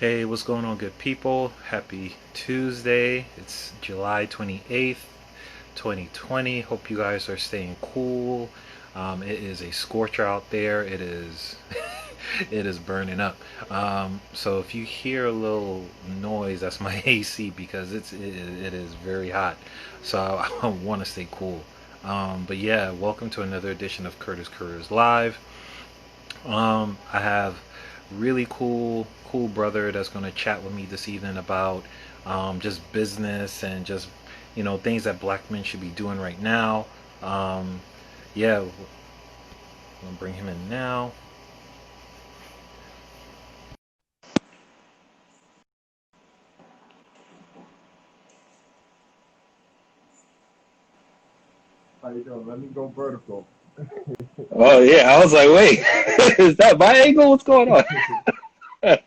Hey, what's going on, good people? Happy Tuesday. It's July 28th, 2020. Hope you guys are staying cool. It is a scorcher out there. It is it is burning up. So if you hear a little noise, that's my AC because it is very hot. So I want to stay cool. But yeah, welcome to another edition of Curtis Careers Live. I have really cool brother that's going to chat with me this evening about just business and just things that black men should be doing right now. Um, yeah, I'm gonna bring him in now. How you doing? Let me go vertical. Oh yeah, I was like, wait, is that my angle? What's going Let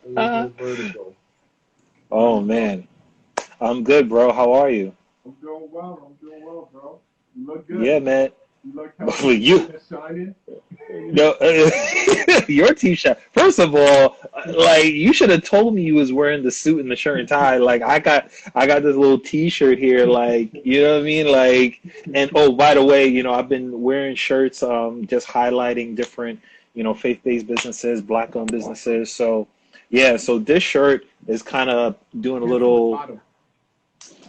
me on? go vertical. How Oh you doing? man, I'm good, bro. How are you? I'm doing well. I'm doing well, bro. You look good. Yeah, man. You look healthy. Your You skin is shining. No, your t-shirt. First of all, like you should have told me you was wearing the suit and the shirt and tie. Like I got this little t-shirt here. Like you know what I mean. Like and oh, by the way, I've been wearing shirts, just highlighting different, faith-based businesses, black-owned businesses. So yeah, so this shirt is kind of doing a Can't see the little. bottom.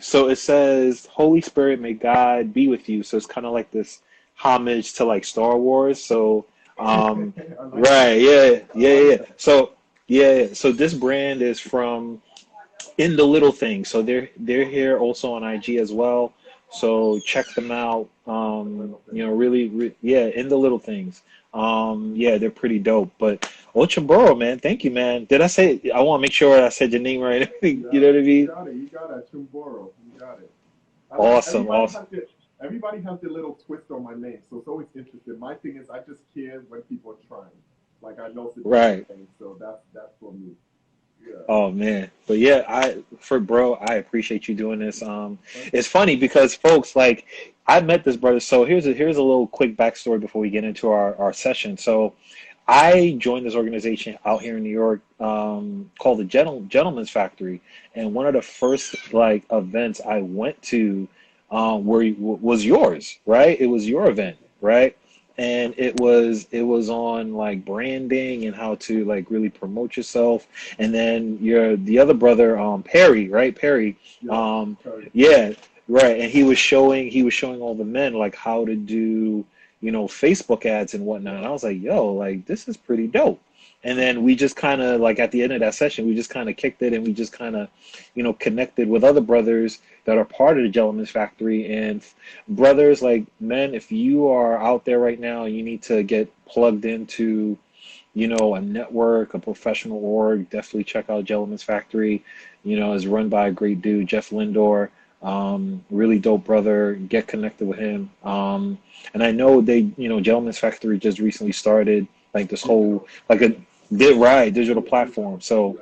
So it says, "Holy Spirit, may God be with you." So it's kind of like this homage to like Star Wars. So, I like that. right, yeah, I yeah, like yeah. that. So, yeah, so this brand is from In the Little Things. So they're here also on IG as well. So check them out. The little thing. Yeah, In the Little Things. Yeah, they're pretty dope. But Ochumboro, man, thank you, man. Did I say? I want to make sure I said your name right. You Yeah, know what I you mean? got it. You got it. Chumboro. You got it. I like Awesome, awesome. everybody has their little twist on my name, so it's always interesting. My thing is I just care when people are trying. Like I know it's a different Right. thing, so that's for me. Yeah. Oh man. But yeah, I appreciate you doing this. Thank It's funny because folks like I met this brother. So here's a little quick backstory before we get into our session. So I joined this organization out here in New York, called the Gentleman's Factory, and one of the first like events I went to, was yours, right? It was your event, right? And it was on like branding and how to like really promote yourself. And then the other brother, Perry, right? Perry, Yeah. um, Sorry. yeah, right. And he was showing all the men like how to do, Facebook ads and whatnot. And Yeah. I was like, yo, like this is pretty dope. And then we just kind of like at the end of that session, we just kind of kicked it and we just kind of, connected with other brothers that are part of the Gentleman's Factory. And brothers, like men, if you are out there right now, you need to get plugged into, a network, a professional org. Definitely check out Gentleman's Factory. Is run by a great dude, Jeff Lindor. Really dope brother. Get connected with him. And I know Gentleman's Factory just recently started like this whole Digital. like a did right digital Yeah, platform. digital. So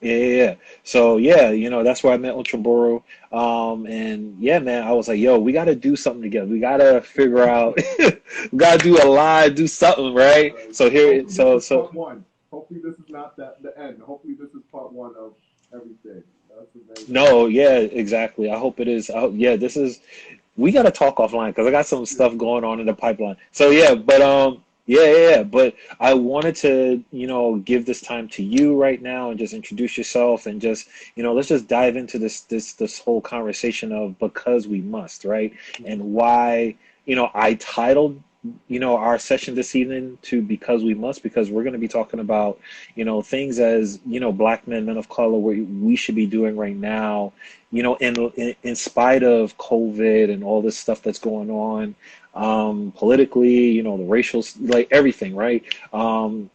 Yeah. yeah, yeah, yeah. So yeah, that's where I met Achumboro. And yeah, man, I was like, yo, we got to do something together. We got to figure out, we got to do a live, do something, right? So here, Hopefully this so is so part one. Hopefully this is not the end. Hopefully this is part one of everything. That's amazing. no, yeah, exactly. I hope it is. Yeah, this is. We got to talk offline because I got some Yeah. stuff going on in the pipeline. So yeah, but yeah, yeah, yeah. But I wanted to, give this time to you right now and just introduce yourself and just, let's just dive into this whole conversation of because we must, right? And Mhm. why, I titled, our session this evening to because we must because we're going to be talking about, things as, black men, men of color, what we should be doing right now, in spite of COVID and all this stuff that's going on, politically, the racial, like everything, right?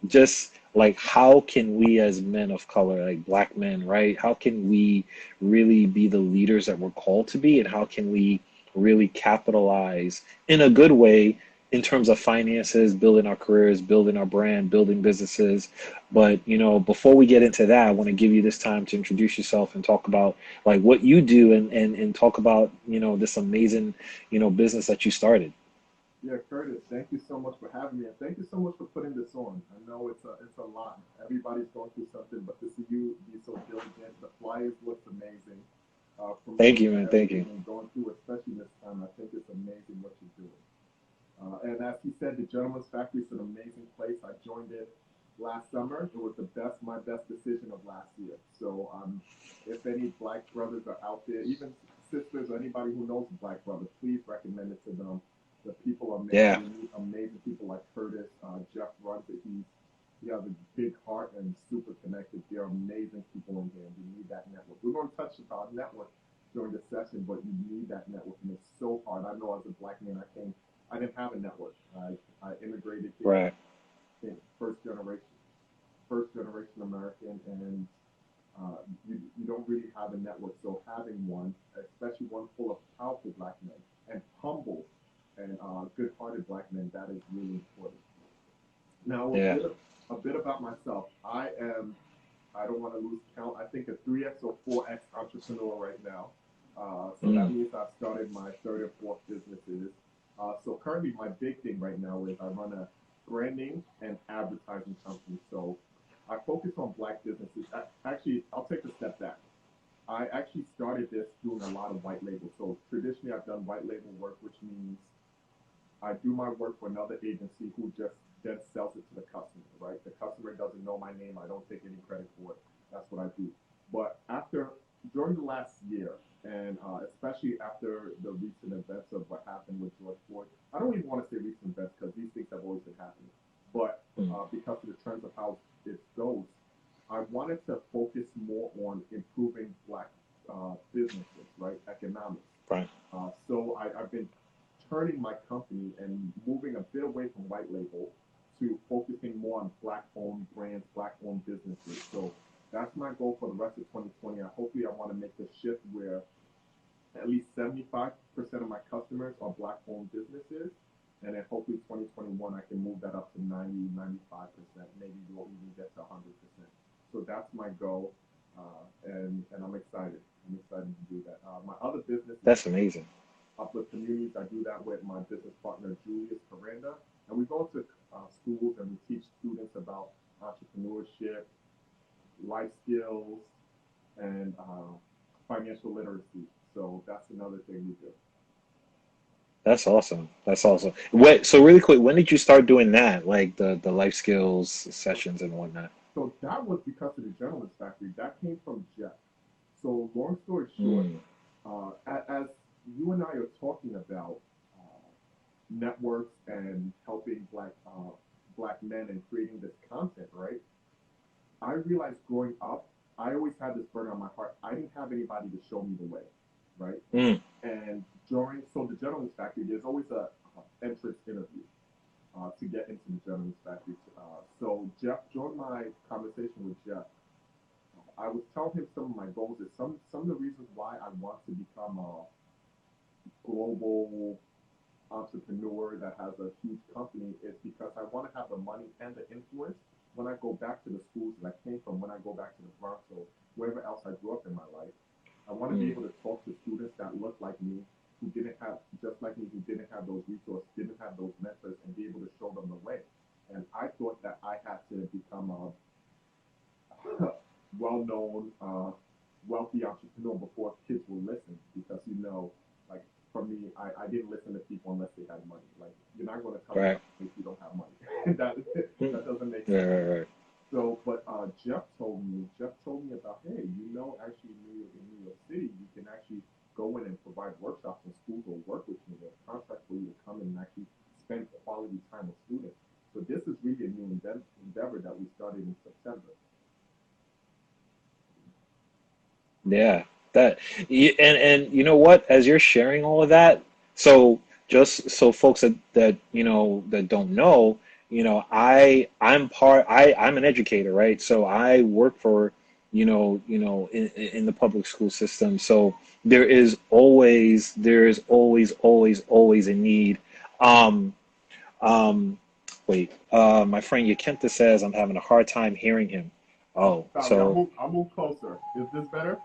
Just like how can we as men of color, like black men, right? How can we really be the leaders that we're called to be, and how can we really capitalize in a good way in terms of finances, building our careers, building our brand, building businesses. But before we get into that, I want to give you this time to introduce yourself and talk about like what you do and talk about this amazing business that you started. Yeah, Curtis, thank you so much for having me, and thank you so much for putting this on. I know it's a lot. Everybody's going through something, but to see you be so diligent, the flyers looks amazing. Thank you, From man. Thank everything you. I'm going through, especially this time, I think it's amazing what you're doing. And as he said, the Gentleman's Factory is an amazing place. I joined it last summer. It was my best decision of last year. So, if any black brothers are out there, even sisters or anybody who knows a black brother, please recommend it to them. The people are amazing. Yeah. You meet amazing people like Curtis. Jeff runs it. He has a big heart and super connected. There are amazing people in here, and you need that network. We're going to touch about network during the session, but you need that network, and it's so hard. I know as a black man, I didn't have a network. I immigrated here Right. in first generation American, and you don't really have a network. So having one, especially one full of powerful black men and humble and good-hearted black men, that is really important. Now, Yeah. a bit about myself. I don't want to lose count. I think a 3x or 4x entrepreneur right now. So that Mm. means I've started my third or fourth businesses. So currently, my big thing right now is I run a branding and advertising company. So I focus on black businesses. Actually, I'll take a step back. I actually started this doing a lot of white label. So traditionally, I've done white label work, which means I do my work for another agency who just then sells it to the customer, right? The customer doesn't know my name. I don't take any credit for it. That's what I do. But during the last year, and especially after the recent events of what happened with George Floyd, I don't even want to say recent events because these things have always been happening. But Mm. because of the trends of how it goes, I wanted to focus more on improving black businesses, right? Economics. Right. I've been turning my company and moving a bit away from white label to focusing more on black-owned brands, black-owned businesses. So that's my goal for the rest of 2020. I want to make the shift where at least 75% of my customers are black-owned businesses. And then hopefully 2021, I can move that up to 90, 95%. Maybe we'll even get to 100%. So that's my goal. And I'm excited. I'm excited to do that. My other business is That's amazing. uplift communities. I do that with my business partner, Julius Caranda. And we go to schools and we teach students about entrepreneurship, life skills, and financial literacy. So that's another thing we do. That's awesome. That's awesome. Wait, so really quick, when did you start doing that? Like the life skills So, sessions and whatnot? so that was because of the Gentleman's Factory. That came from Jeff. So long story short, Mm. as you and I are talking about networks and helping black men and creating this content, right? I realized growing up, I always had this burden on my heart. I didn't have anybody to show me the way, right? Mm. And the Gentleman's Factory, there's always a entrance interview to get into the Gentleman's Factory. So Jeff, during my conversation with Jeff, I was telling him some of my goals. Is some of the reasons why I want to become a global entrepreneur that has a huge company is because I want to have the money and the influence when I go back to the schools that I came from, when I go back to the Bronx or wherever else I grew up in my life. I want to be Mm. able to talk to students that look like me, who didn't have, just like me, who didn't have those resources, didn't have those mentors, and be able to show them the way. And I thought that I had to become a well-known, wealthy entrepreneur before kids will listen because like for me, I didn't listen to people unless they had money. Like you're not going to tell me Right. if you don't have money. Mm. That doesn't make Right, sense. right, right. So, but Jeff told me about, hey, actually in New York City, you can actually go in and provide workshops in schools or work with me. There's contracts for you to come in and actually spend quality time with students. So this is really a new endeavor that we started in September. Yeah. And you know what? As you're sharing all of that, so just so folks that that don't know, I'm an educator, right? So I work for in the public school system. So there is always a need. Um, um, wait, my friend Yakenta says I'm having a hard time hearing him. Oh, Oh, sorry, so. I'll move closer. Is this better?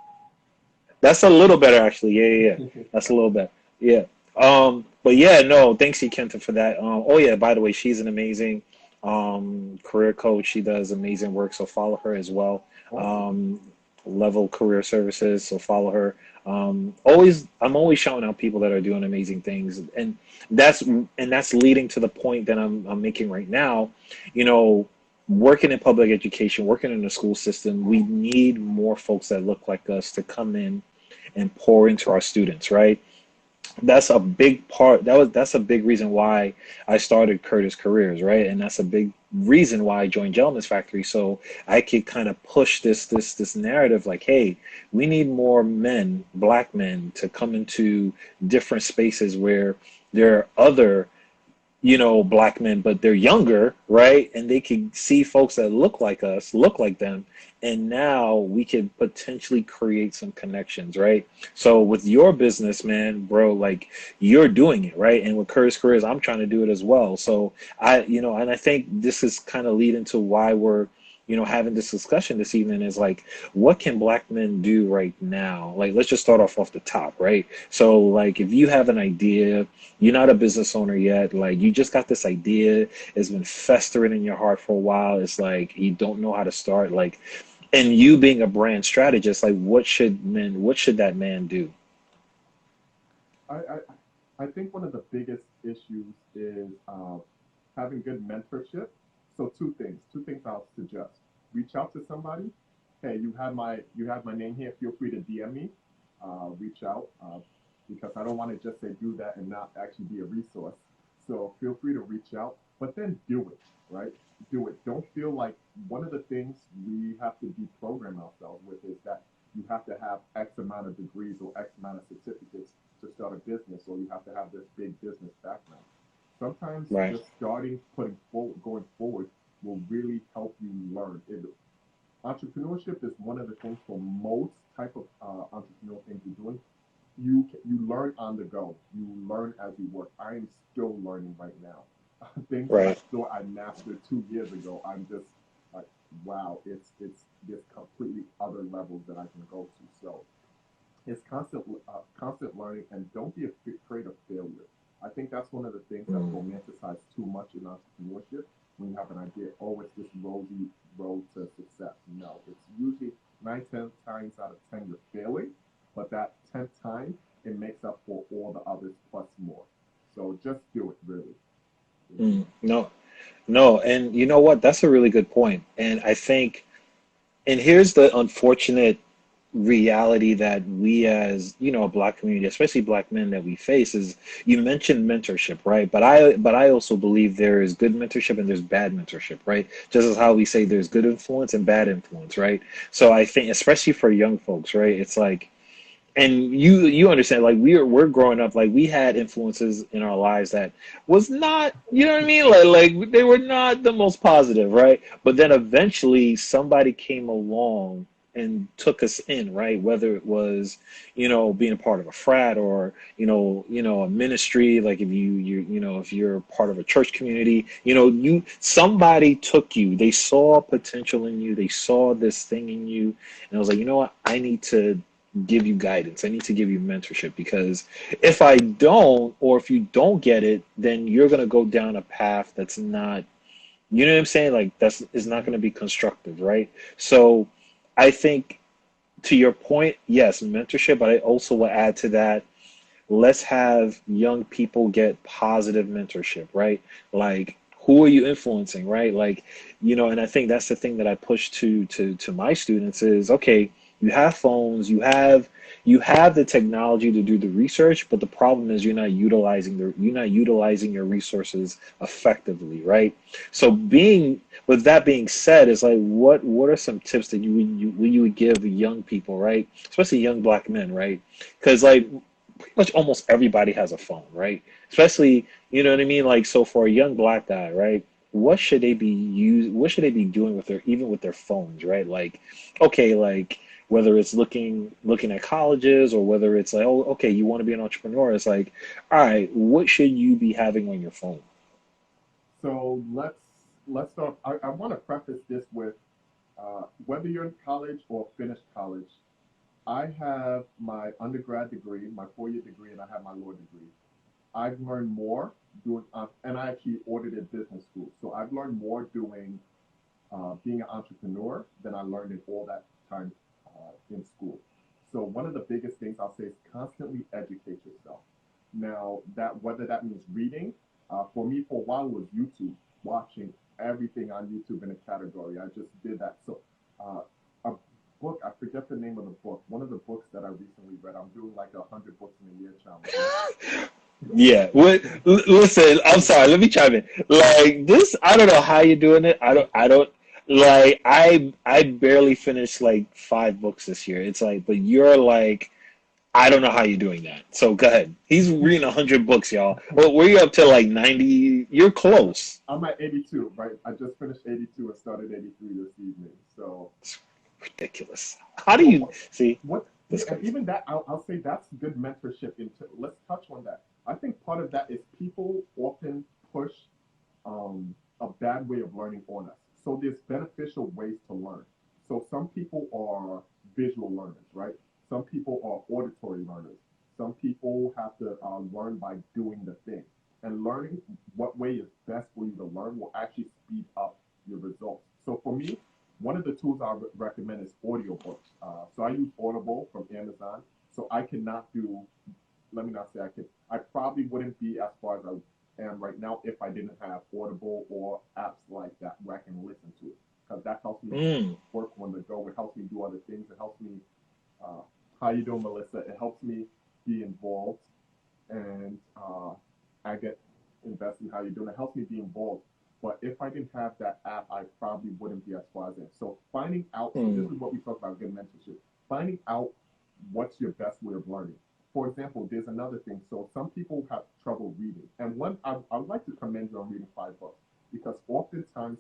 That's a little better, actually. Yeah, yeah, yeah. That's a little better. Yeah. But yeah, no, thanks you, Kenta, for that. Oh yeah, by the way, she's an amazing career coach. She does amazing work, so follow her as well. Awesome. Um, Level Career Services, so follow her. Always, I'm always shouting out people that are doing amazing things, and that's leading to the point that I'm making right now. You know, working in public education, working in the school system, we need more folks that look like us to come in and pour into our students, right? That's a big part. That's a big reason why I started Curtis Careers, right? And that's a big reason why I joined Gentleman's Factory, so I could kind of push this narrative like, hey, we need more men, black men, to come into different spaces where there are other black men, but they're younger, right? And they can see folks that look like us, look like them, and now we could potentially create some connections, right? So with your business, man, bro, like you're doing it, right? And with Curtis Careers, I'm trying to do it as well. So and I think this is kind of leading to why we're having this discussion this evening is like, what can black men do right now? Like, let's just start off the top, right? So, like, if you have an idea, you're not a business owner yet. Like you just got this idea. It's been festering in your heart for a while. It's like you don't know how to start. Like, and you being a brand strategist, like what should that man do? I, I, I think one of the biggest issues is having good mentorship. So two things I'll suggest. Reach out to somebody. Hey, you have my name here. Feel free to DM me. Reach out because I don't want to just say do that and not actually be a resource. So feel free to reach out, but then do it, right? Do it. Don't feel like one of the things we have to deprogram ourselves with is that you have to have X amount of degrees or X amount of certificates to start a business, or you have to have this big business background. Sometimes Right, just starting, putting forward, going forward will really help you learn. Entrepreneurship is one of the things for most type of entrepreneurial things you're doing. You learn on the go. You learn as you work. I am still learning right now. Things that I right. thought I mastered 2 years ago, I'm just like, wow, it's this completely other levels that I can go to. So it's constant learning, and don't be afraid of failure. I think that's one of the things that's Mm, romanticized too much in entrepreneurship. When you have an idea, oh, it's this rosy road to success. No, it's usually 9, 10 times out of 10 you're failing, but that 10th time it makes up for all the others plus more. So just do it, really. You know. no, no, and you know what? That's a really good point. And I think, and here's the unfortunate reality that we as a black community, especially black men, that we face is, you mentioned mentorship, right? But I also believe there is good mentorship and there's bad mentorship, right? Just as how we say there's good influence and bad influence, right? So I think especially for young folks, right, it's like, and you understand, like we're growing up, like we had influences in our lives that was not, you know what I mean, like they were not the most positive, right? But then eventually somebody came along and took us in, right? Whether it was being a part of a frat, or a ministry, like if if you're part of a church community, you somebody took you, they saw potential in you, they saw this thing in you, and I was like, you know what, I need to give you guidance. I need to give you mentorship, because if I don't, or if you don't get it, then you're going to go down a path that's not, you know what I'm saying? Like that's is not going to be constructive, right? So I think, to your point, yes, mentorship, but I also will add to that, let's have young people get positive mentorship, right? Like, who are you influencing, right? Like, and I think that's the thing that I push to my students is, okay, you have phones, you have the technology to do the research, but the problem is you're not utilizing your resources effectively, right? So being with that being said, is like, what are some tips that you would give young people, right? Especially young black men, right? Because like pretty much almost everybody has a phone, right? Especially, you know what I mean? Like, so for a young black guy, right? What should they be doing with their phones, right? Like, okay, like whether it's looking at colleges, or whether it's like, oh, okay, you want to be an entrepreneur, it's like, all right, what should you be having on your phone? So let's start. I want to preface this with whether you're in college or finished college, I have my undergrad degree, my 4-year degree, and I have my law degree. I've learned more doing, and I actually audited business school. So I've learned more doing being an entrepreneur than I learned in all that time in school. So one of the biggest things I'll say is constantly educate yourself. Now that whether that means reading, for me for a while it was YouTube, watching everything on YouTube in a category. I just did that. So a book, I forget the name of the book. One of the books that I recently read, I'm doing like 100 books in a year challenge, right? Yeah. Listen, I'm sorry. Let me chime in. Like this, I don't know how you're doing it. I don't like. I barely finished like 5 books this year. It's like, but you're like, I don't know how you're doing that. So go ahead. He's reading 100 books, y'all. Well, were you up to like 90? You're close. I'm at 82, right? I just finished 82 and started 83 this evening. So It's ridiculous. How do Well, you see what this and crazy? even that, I'll say that's good mentorship. Into let's touch on that. I think part of that is people often push a bad way of learning on us. So there's beneficial ways to learn. So some people are visual learners, right? Some people are auditory learners. Some people have to learn by doing the thing. And learning what way is best for you to learn will actually speed up your results. So for me, one of the tools I recommend is audiobooks. So I use Audible from Amazon. So I cannot do, let me not say I could, I probably wouldn't be as far as I am right now if I didn't have Audible or apps like that where I can listen to it. Because that helps me Mm, work on the go. It helps me do other things. It helps me, uh, how you doing, Melissa? It helps me be involved and I get invested in how you're doing. It helps me be involved. But if I didn't have that app, I probably wouldn't be as far as in. So finding out, so this mm, is what we talk about good mentorship. Finding out what's your best way of learning. For example, there's another thing. So some people have trouble reading. And one, I would like to commend you on reading 5 books because oftentimes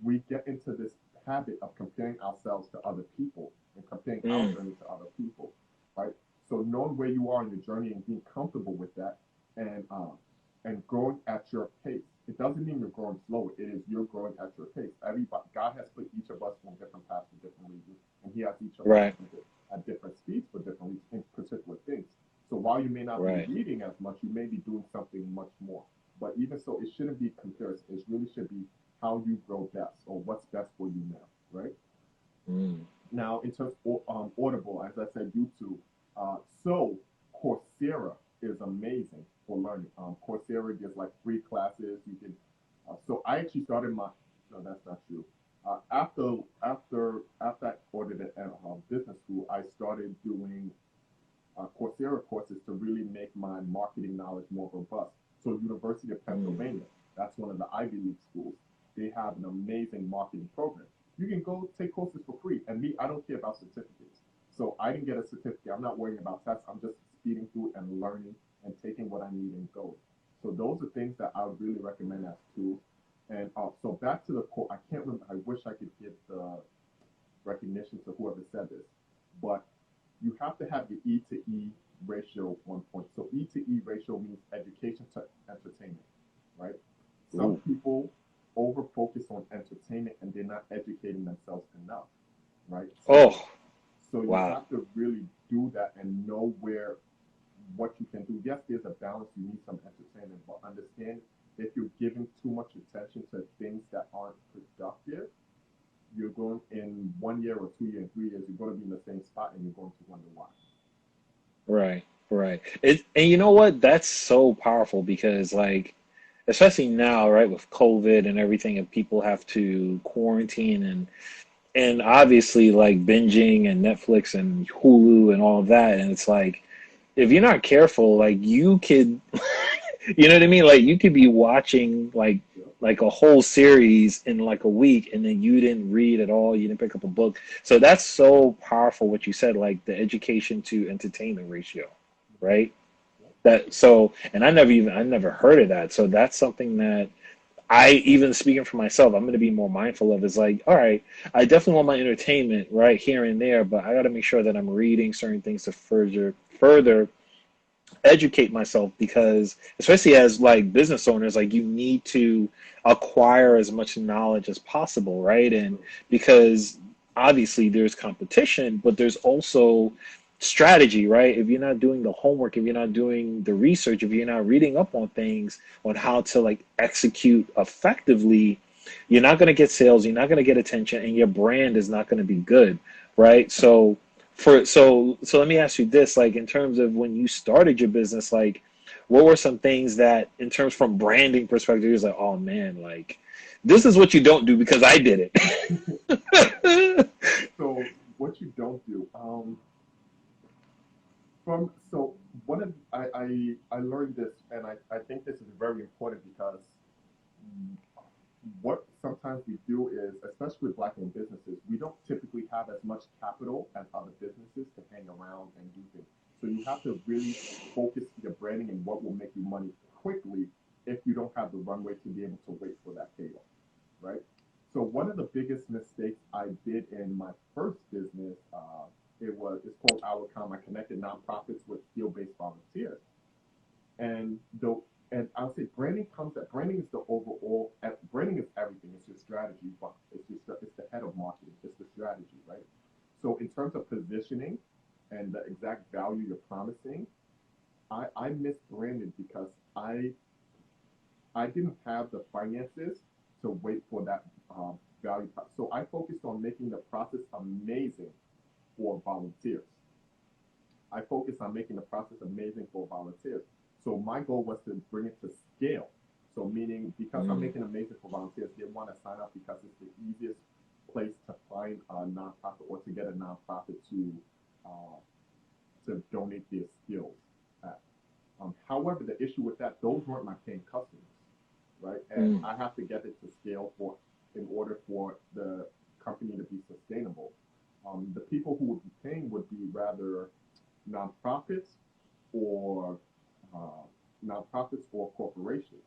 we get into this habit of comparing ourselves to other people and comparing our mm. journey to other people, right? So knowing where you are in your journey and being comfortable with that and growing at your pace. It doesn't mean you're growing slow. It is you're growing at your pace. Everybody, God has put each of us on different paths for different reasons, and He has each of us Right, at different speeds for different reasons in particular things. So while you may not be right. reading as much, you may be doing something much more. But even so, it shouldn't be comparison. It really should be how you grow best or what's best for you now, right? Mm. Now, in terms of Audible, as I said, YouTube. So Coursera is amazing for learning. Coursera gives like free classes. You can. So I actually started my. No, that's not true. After I ordered at business school, I started doing Coursera courses to really make my marketing knowledge more robust. So University of Mm. Pennsylvania, that's one of the Ivy League schools. They have an amazing marketing program. You can go take courses for free. And me, I don't care about certificates. So I didn't get a certificate. I'm not worrying about tests. I'm just speeding through and learning and taking what I need and going. So those are things that I would really recommend as tools. And so back to the quote, I can't remember. I wish I could give the recognition to whoever said this, but you have to have the E to E ratio on point. So E to E ratio means education to entertainment, right? Some Ooh. people over focus on entertainment and they're not educating themselves enough, right? Oh, So you wow. have to really do that and know where what you can do. Yes, there's a balance. You need some entertainment, but understand if you're giving too much attention to things that aren't productive, you're going in 1 year or 2 years, 3 years, you're going to be in the same spot and you're going to wonder why. Right, right. And you know what? That's so powerful because like especially now, right, with COVID and everything and people have to quarantine and obviously like binging and Netflix and Hulu and all of that and it's like if you're not careful, like you could you know what I mean? Like you could be watching Yeah. like a whole series in like a week and then you didn't read at all, you didn't pick up a book. So that's so powerful what you said, like the education to entertainment ratio, Mm-hmm. right? Yeah. That so and I never heard of that. So that's something that I even speaking for myself, I'm going to be more mindful of is like, all right, I definitely want my entertainment right here and there, but I got to make sure that I'm reading certain things to further educate myself because especially as like business owners like you need to acquire as much knowledge as possible, right? And True. because obviously there's competition but there's also strategy, right? If you're not doing the homework, if you're not doing the research, if you're not reading up on things, on how to like execute effectively, you're not going to get sales, you're not going to get attention, and your brand is not going to be good, right? So let me ask you this, like in terms of when you started your business, like what were some things that in terms from branding perspective, you're like, oh man, like this is what you don't do because I did it. So what you don't do, from so one of I learned this, and I think this is very important because what sometimes we do is, especially with black-owned businesses, we don't typically have as much capital as other businesses to hang around and do things. So you have to really focus your branding and what will make you money quickly if you don't have the runway to be able to wait for that payoff, right? So one of the biggest mistakes I did in my first business, it's called Outcome. I connected nonprofits with field-based volunteers, and the and I'll say branding is the overall branding is everything. It's your strategy, but it's the head of marketing. It's the strategy, right? So in terms of positioning and the exact value you're promising, I misbranded because I didn't have the finances to wait for that value. So I focused on making the process amazing for volunteers. I focused on making the process amazing for volunteers. So my goal was to bring it to scale. So meaning because I'm Mm, making it amazing for volunteers, they want to sign up because it's the easiest place to find a nonprofit or to get a nonprofit uh, to donate their skills at. However, the issue with that, those weren't my paying customers, right? And mm, I have to get it to scale for in order for the company to be sustainable. The people who would be paying would be rather nonprofits or uh, nonprofits or corporations.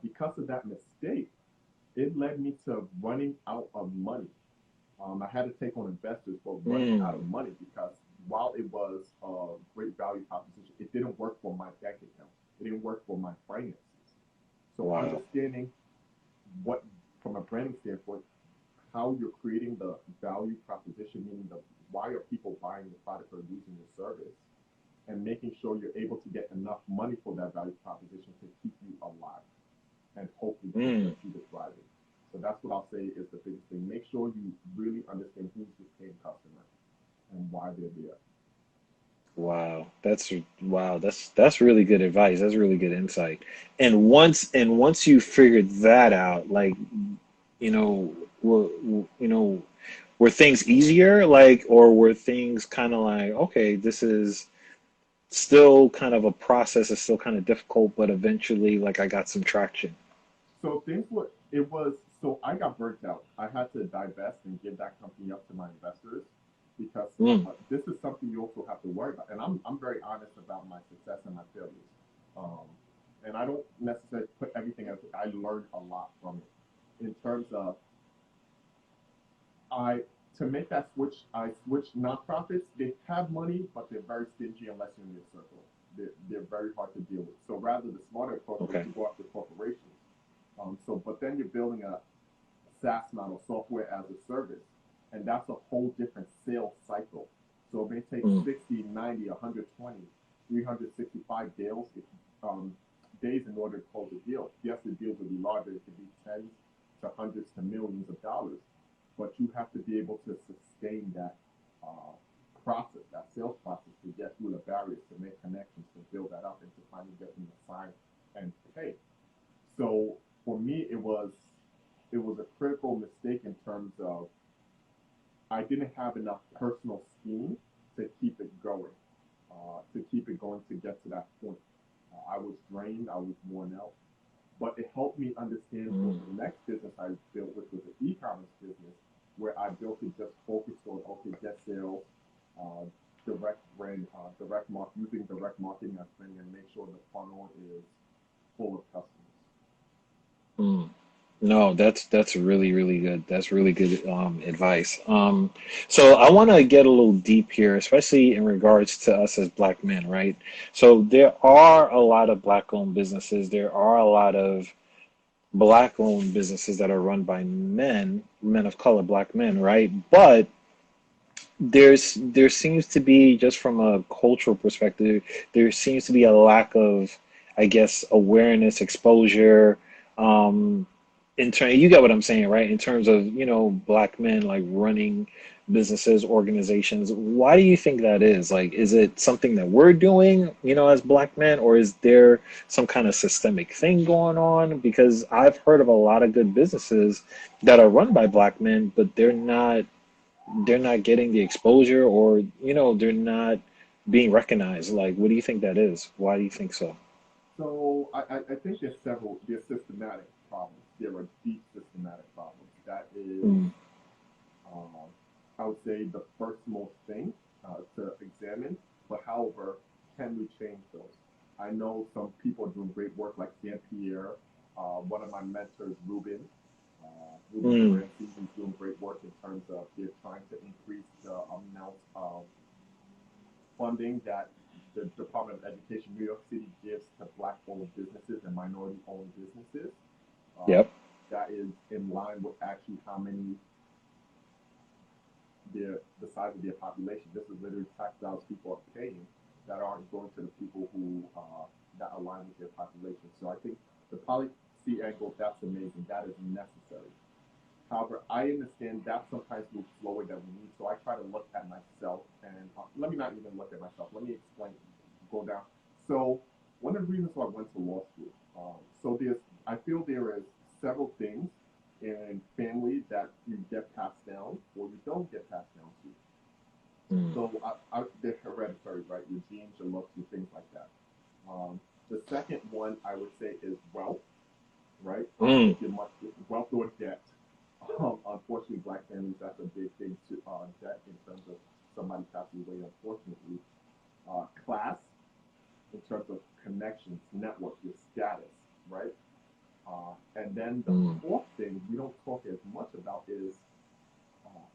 Because of that mistake, it led me to running out of money. I had to take on investors, but running out mm. of money because while it was a great value proposition, it didn't work for my bank account. It didn't work for my finances. So Wow. understanding what, from a branding standpoint, how you're creating the value proposition, meaning the why are people buying your product or using your service, and making sure you're able to get enough money for that value proposition to keep you alive and hopefully keep Mm. your future thriving. So that's what I'll say is the biggest thing. Make sure you really understand who's your paying customer and why they're there. Wow. That's really good advice. That's really good insight. And once you figured that out, like, you know, were things easier, like, or were things kind of like, okay, this is still kind of a process, it's still kind of difficult, but eventually, like, I got some traction. So things were it was so I got burnt out. I had to divest and give that company up to my investors because Mm, this is something you also have to worry about. And I'm very honest about my success and my failures. Um, and I don't necessarily put everything out. I learned a lot from it in terms of I to make that switch. I switched nonprofits. They have money, but they're very stingy unless you're in their circle. They're very hard to deal with. So rather, the smarter approach was okay. to go after corporations. But then you're building a SaaS model, software as a service, and that's a whole different sales cycle. So it may take Mm, 60, 90, 120, 365 days in order to close a deal. Yes, the deals will be larger. It could be tens to hundreds to millions of dollars, but you have to be able to sustain that uh, process, that sales process, to get through the barriers, to make connections, to build that up, and to finally get them to sign and pay. So for me, it was a critical mistake in terms of I didn't have enough personal steam to keep it going to get to that point. I was drained, I was worn out, but it helped me understand for mm. the next business I built, which was an e-commerce business, where I built it just focused on okay, get sales, uh, using direct marketing as thing, and make sure the funnel is full of customers. Mm. No, that's really, really good. That's really good advice. So I want to get a little deep here, especially in regards to us as black men, right? So there are a lot of black-owned businesses. There are a lot of black-owned businesses that are run by men, men of color, black men, right? But there seems to be, just from a cultural perspective, there seems to be a lack of, I guess, awareness, exposure, um, in turn, you get what I'm saying, right? In terms of, black men like running businesses, organizations. Why do you think that is? Like, is it something that we're doing, as black men, or is there some kind of systemic thing going on? Because I've heard of a lot of good businesses that are run by black men, but they're not getting the exposure, or they're not being recognized. Like, what do you think that is? Why do you think so? So I think there's systematic problems. There are deep systematic problems. That is, Mm, um, I would say, the first most thing to examine. But however, can we change those? I know some people are doing great work like St. Pierre. One of my mentors, Ruben mm, Baranski, he's doing great work in terms of they're trying to increase the amount of funding that the Department of Education, New York City, gives to black-owned businesses and minority-owned businesses. Uh, yep. that is in line with actually how many the size of their population. This is literally tax dollars people are paying that aren't going to the people who that align with their population. So I think the policy angle, that's amazing. That is necessary. However, I understand that sometimes moves slower than we need. So I try to look at myself and let me not even look at myself. Let me explain, go down. So one of the reasons why I went to law school. I feel there is several things in family that you get passed down or you don't get passed down to. Mm, They're hereditary, right? Your genes, your looks, and things like that. The second one I would say is wealth, right? mm, If you're much wealth or debt. Unfortunately, black families, that's a big thing to debt in terms of somebody passing away, unfortunately. Class, in terms of connections, network, your status, right? And then the mm, fourth thing we don't talk as much about is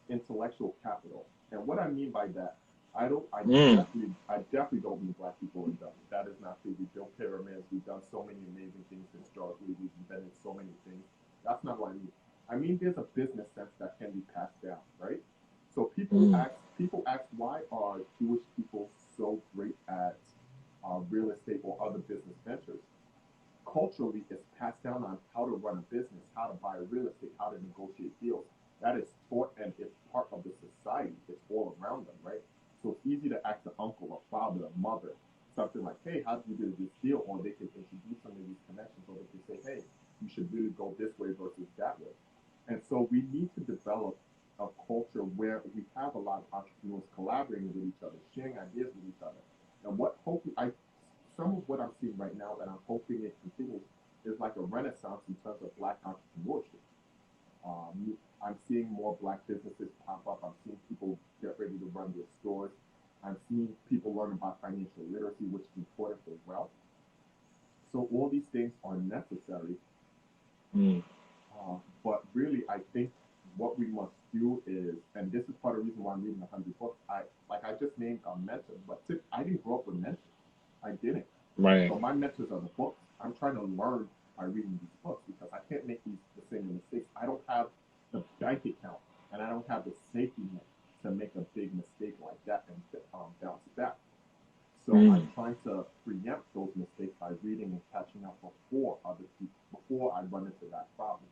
intellectual capital. And what I mean by that, mm. I definitely don't mean black people are dumb. That is not true. We built pyramids. We've done so many amazing things historically. We've invented so many things. That's not what I mean. I mean there's a business sense that can be passed down, right? So Mm, people ask why are Jewish people so great at real estate or other business ventures? Culturally is passed down on how to run a business, how to buy real estate, how to negotiate deals. That is taught and it's part of the society. It's all around them, right? So it's easy to ask the uncle or father or mother something like, hey, how did you do this deal? Or they can introduce some of these connections, or they can say, hey, you should really go this way versus that way. And so we need to develop a culture where we have a lot of entrepreneurs collaborating with each other, sharing ideas with each other. And what hopefully I some of what I'm seeing right now, and I'm hoping it continues, is like a renaissance in terms of black entrepreneurship. I'm seeing more black businesses pop up. I'm seeing people get ready to run their stores. I'm seeing people learn about financial literacy, which is important for wealth. So all these things are necessary. mm. But really, I think what we must do is, and this is part of the reason why I'm reading 100 books. I just named a mentor, but I didn't grow up with mentors. I didn't. Right. So my mentors are the books. I'm trying to learn by reading these books because I can't make the same mistakes. I don't have the bank account and I don't have the safety net to make a big mistake like that and bounce back. So I'm Mm. trying to preempt those mistakes by reading and catching up before other people, before I run into that problem.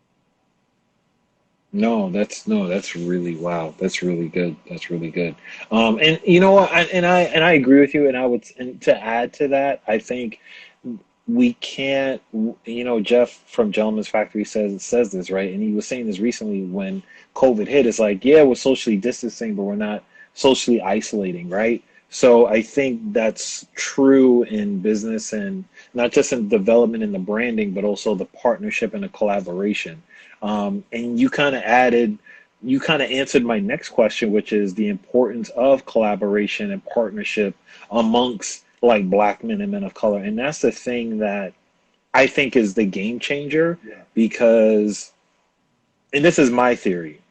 No, that's really, wow. That's really good. That's really good. And you know what? And I agree with you. And and to add to that, I think we can't. Jeff from Gentleman's Factory says this, right, and he was saying this recently when COVID hit. It's like, yeah, we're socially distancing, but we're not socially isolating, right? So I think that's true in business, and not just in development and the branding, but also the partnership and the collaboration. And you kind of answered my next question, which is the importance of collaboration and partnership amongst like black men and men of color. And that's the thing that I think is the game changer, Yeah, because, and this is my theory,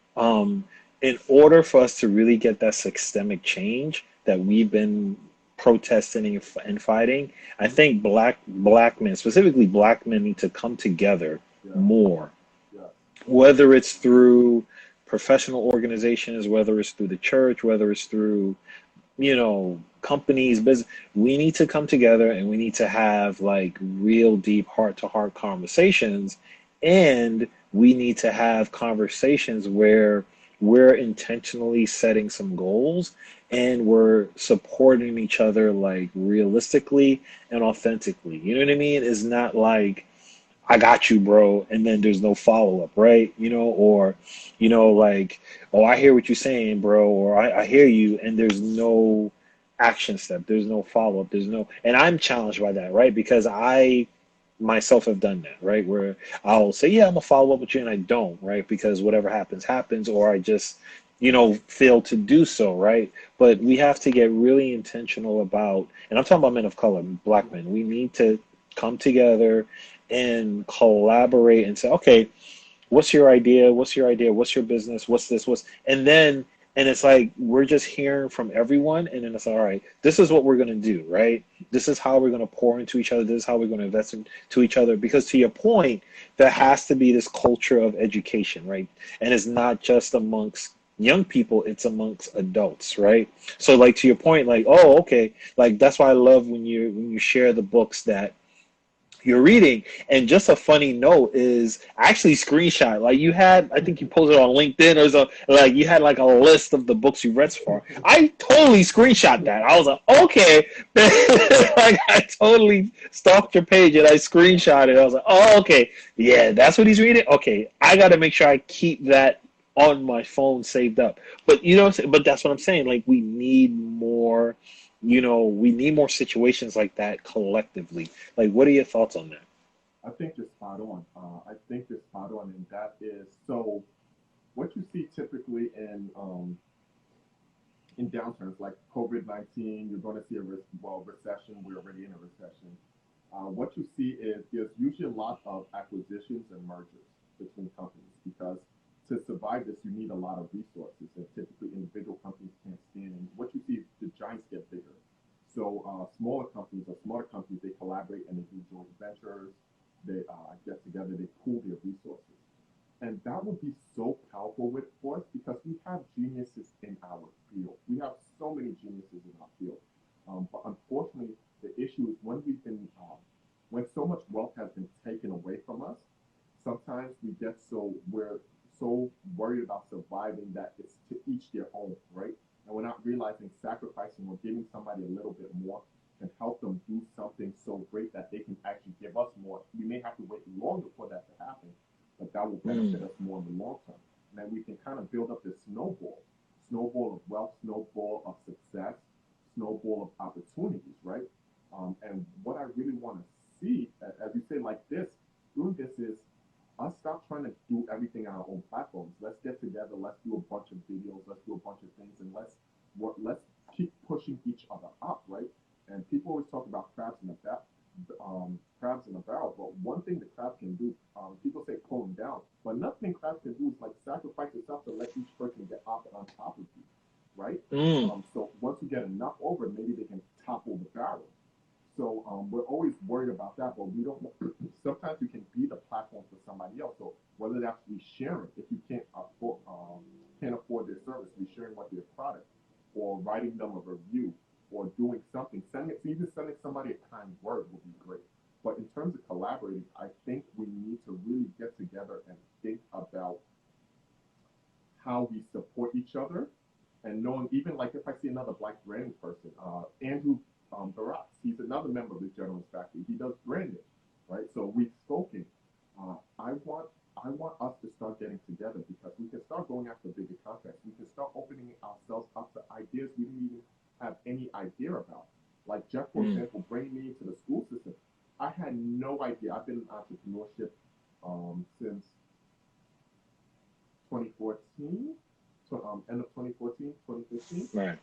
in order for us to really get that systemic change that we've been protesting and fighting, I mm-hmm. think black men, specifically black men, need to come together Yeah, more, yeah, whether it's through professional organizations, whether it's through the church, whether it's through, companies, business, we need to come together and we need to have like real deep heart to heart conversations. And we need to have conversations where we're intentionally setting some goals and we're supporting each other like realistically and authentically. You know what I mean? It's not like, I got you, bro, and then there's no follow up, right? Or, like, oh, I hear what you're saying, bro, or I hear you, and there's no action step, there's no follow up, and I'm challenged by that, right? Because I myself have done that, right? Where I'll say, yeah, I'm gonna follow up with you, and I don't, right? Because whatever happens, happens, or I just, fail to do so, right? But we have to get really intentional about, and I'm talking about men of color, black men. We need to come together and collaborate and say, okay, what's your idea? What's your idea? What's your business? What's this? And it's like we're just hearing from everyone, and then it's all right. This is what we're gonna do, right? This is how we're gonna pour into each other. This is how we're gonna invest into each other. Because to your point, there has to be this culture of education, right? And it's not just amongst young people; it's amongst adults, right? So, like to your point, like, oh, okay, like that's why I love when you share the books that you're reading. And just a funny note is actually screenshot. Like you had, I think you posted on LinkedIn or so, like you had like a list of the books you read so far. I totally screenshot that. I was like, okay. Like I totally stalked your page and I screenshot it. I was like, oh, okay. Yeah, that's what he's reading. Okay. I got to make sure I keep that on my phone saved up. But but that's what I'm saying. Like we need more situations like that collectively. Like, what are your thoughts on that? I think you're spot on. I think you're spot on, and that is so. What you see typically in downturns like COVID-19, you're going to see recession. We're already in a recession. What you see is there's usually a lot of acquisitions and mergers between companies because to survive this, you need a lot of resources that typically individual companies can't stand. And what you see is the giants get bigger. So smaller companies or smaller companies, they collaborate and they do joint ventures. They get together, they pool their resources. And that would be so powerful for us because we have geniuses in our field. We have so many geniuses in our field. But unfortunately, the issue is when so much wealth has been taken away from us, sometimes we're so worried about surviving that it's to each their own, right? And we're not realizing sacrificing or giving somebody a little bit more can help them do something so great that they can actually give us more. We may have to wait longer for that to happen, but that will benefit Mm, us more in the long term. And then we can kind of build up this snowball of wealth, snowball of success, snowball of opportunities, right? And what I really want to see, as you say, like this, doing this is us stop trying to do everything on our own platforms. Let's get together. Let's do a bunch of videos. Let's do a bunch of things, and let's keep pushing each other up, right? And people always talk about crabs in a barrel. But one thing the crab can do, people say pull them down, but nothing crabs can do is like sacrifice yourself to let each person get up on top of you, right? mm, So once you get enough over, maybe they can topple the barrel. So we're always worried about that, but we don't. Sometimes we can be the platform for somebody else. So whether that's we sharing, if you can't afford their service, we sharing what their product, or writing them a review, or doing something. Even sending somebody a kind word would be great. But in terms of collaborating, I think we need to really get together and think about how we support each other and knowing even like if I see another black branding person, Andrew Barak, he's another member of the Journalist Factory. He does branding, right? So we've spoken. I want us to start getting together because we can start going after bigger contracts. We can start opening ourselves up to ideas we didn't even have any idea about. Like Jeff, for mm. example, bringing me into the school system. I had no idea. I've been in entrepreneurship since 2014, so end of 2014, 2015. Right.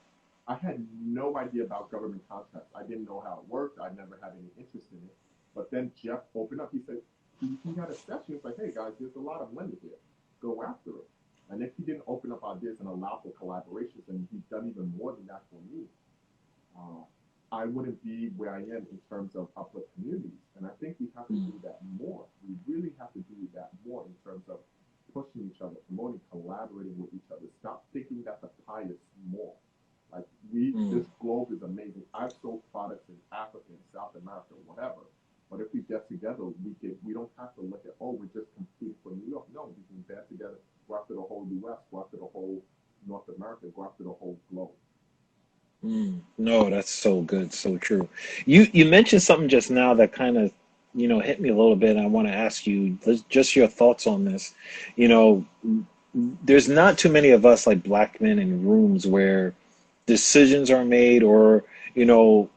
I had no idea about government contracts. I didn't know how it worked. I never had any interest in it. But then Jeff opened up. He said, he had a session. He was like, hey guys, there's a lot of money here. Go after it. And if he didn't open up ideas and allow for collaborations, and he's done even more than that for me, uh, I wouldn't be where I am in terms of uplift communities. And I think we have to Mm, do that more. We really have to do that more in terms of pushing each other, promoting, collaborating with each other. Stop thinking that the pie is small. Like Mm. this globe is amazing. I've sold products in Africa, in South America, whatever. But if we get together, we don't have to look at, oh, we're just competing for New York. No, we can band together, go after the whole U.S., go after the whole North America, go after the whole globe. Mm. No, that's so good, so true. You mentioned something just now that kind of, hit me a little bit. I want to ask you just your thoughts on this. You know, there's not too many of us like black men in rooms where decisions are made or, you know,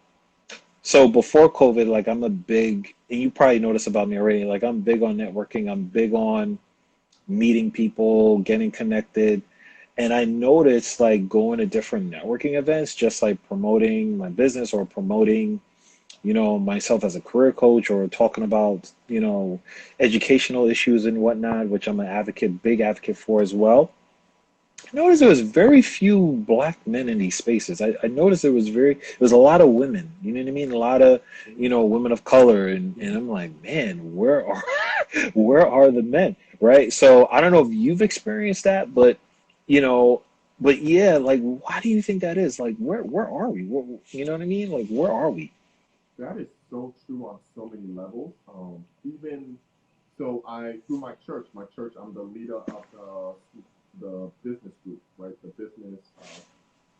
so before COVID, like I'm a big, and you probably noticed about me already, like I'm big on networking. I'm big on meeting people, getting connected. And I noticed like going to different networking events, just like promoting my business or promoting, myself as a career coach or talking about, educational issues and whatnot, which I'm an advocate, big advocate for as well. I noticed there was very few black men in these spaces. I noticed there was a lot of women, you know what I mean? A lot of, women of color. And I'm like, man, where are, where are the men? Right. So I don't know if you've experienced that, you know, but yeah, like, why do you think that is? Like, where are we? You know what I mean? Like, where are we? That is so true on so many levels. Even so, through my church, I'm the leader of the business group, right? The business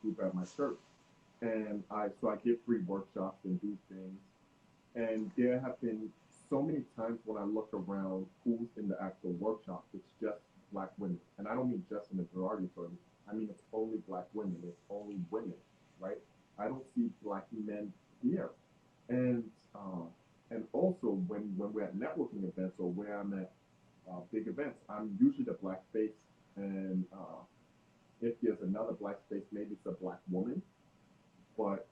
group at my church, and I give free workshops and do things. And there have been so many times when I look around who's in the actual workshop, it's just black women. And I don't mean just in the majority term. I mean it's only black women. It's only women, right? I don't see black men here. And uh, and also when we're at networking events or where I'm at big events, I'm usually the black face. And if there's another black face, maybe it's a black woman. But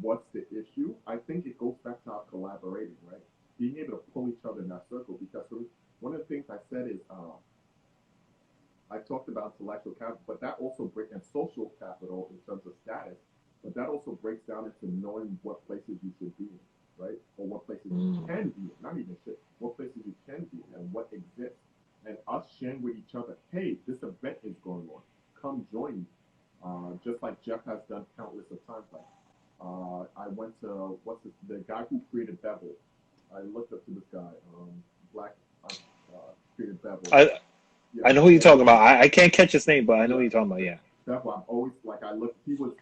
what's the issue? I think it goes back to our collaborating, right? Being able to pull each other in that circle. Because one of the things I said is I talked about intellectual capital, but that also breaks and social capital in terms of status. But that also breaks down into knowing what places you should be in, right? Or what places you Mm, can be in, not even should, what places you can be in and what exists. And us sharing with each other, hey, this event is going on. Come join me. Just like Jeff has done countless of times. Like I went to the guy who created Bevel. I looked up to this guy, black uh, created Bevel. I Yeah, I know who you're and talking about. I can't catch his name, but I know who yeah, you're talking about. Yeah. that's why I'm always like I looked. He was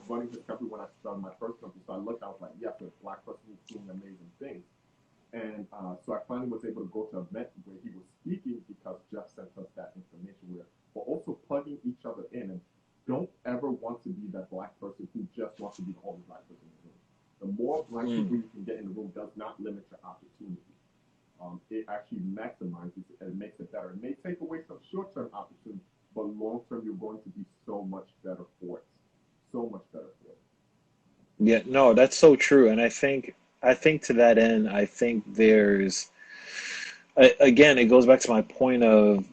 running his company when I started my first company. So I looked. I was like, yes, a black person who's doing amazing things. And so I finally was able to go to an event where he was speaking because Jeff sent us that information. Where we're also plugging each other in, and don't ever want to be that black person who just wants to be the only black person in the room. The more black Mm. people you can get in the room does not limit your opportunity. It actually maximizes it and makes it better. It may take away some short-term opportunity, but long-term you're going to be so much better for it. So much better for it. Yeah, no, that's so true. And I think to that end, I think again, it goes back to my point of